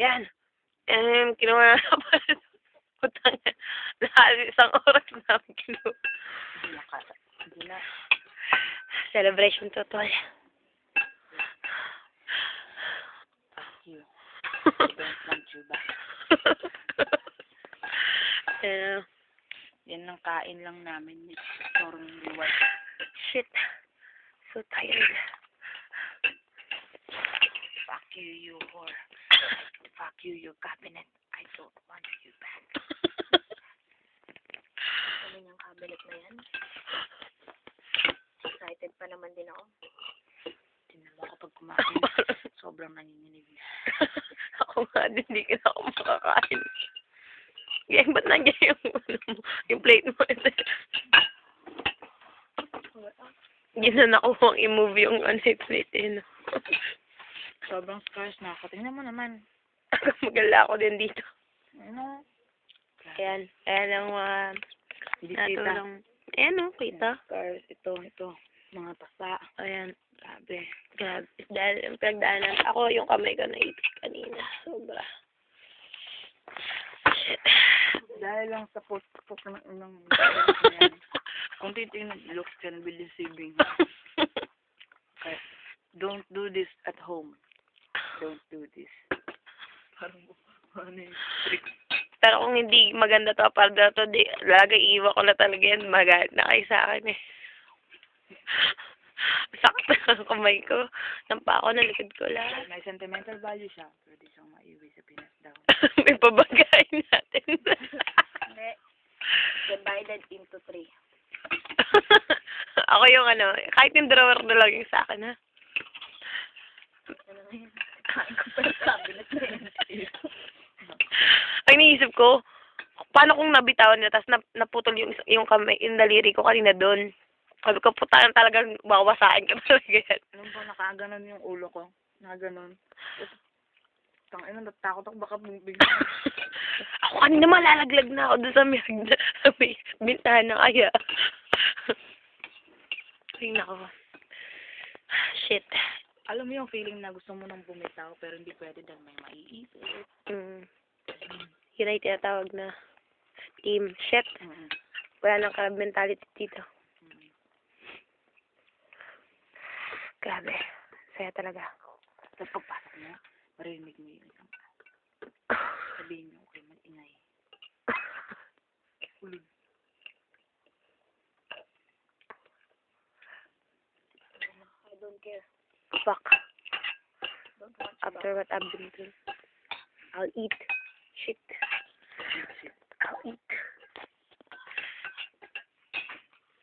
Yan. Kinuha na pa. Putang isang oras namin kinuha. Hindi na. Celebration to, tol. Fuck you. I don't want you back. Yan ang kain lang namin. Sorong reward. Shit. So tired. Fuck you, you whore. Fuck you, your cabinet. I don't want you back. Ano yung cabinet na yan? Excited pa naman din ako. Tingnan mo kapag kumain. Sobrang nanginginig na. Ako nga din, hindi ka na ako makakain. Yan, ba't nandiyan yung plate mo? Hindi na nakuha i-move yung plate eh. Sobrang scarce na ako. Tingnan mo naman. Magala ako din dito. Ano? Ayan. Ayan ang Hindi natulong. Ayan o, kita. Scarce. Ito. Mga tasa. Ayan. Grabe. Grabe. Dahil pinagdaanan. Ako yung kamay ko na ipit kanina. Sobra. Shit. Dahil lang sa post-post ng kung titignan, looks can be deceiving. Okay. Don't do this at home. Don't do this. Parang ano yung trick. Pero kung hindi maganda to, para to, lagay iwa ko na talaga yan. Maganda na kayo sa akin eh. Sakto ang kamay ko. Nampa ako na likod ko lahat. May sentimental value siya. Pwede siyang maiwi sa Pinas daw. May pabagay natin. Hindi. Divided into 3. Ako yung kahit yung drawer na lang yung sa akin ha. Ano na yun? Kain ko pa yung cabinet na yun. Ay, naisip ko, paano kung nabitawan na, tapos naputol yung kamay, yung daliri ko kanina doon. Sabi ko, putaan talagang wawasain ka talaga yan. Alam po, nakaganon yung ulo ko. Nakaganon. Tangina, natakot ako baka bigla. Ako kanina malalaglag na ako doon sa may bintana kaya. Ay, nako. Shit. Alam mo yung feeling na gusto mo nang bumitaw pero hindi pwede dahil may maiisip. Yun ay tinatawag na team. Shit. Wala nang ka-mentality dito. Grabe. Saya talaga. Tapos pagpasok mo, marinig mo yung isang sabihin mo, okay, mag-ingay. Ulog. I don't care. Fuck. Don't watch After what I've been through, I'll eat.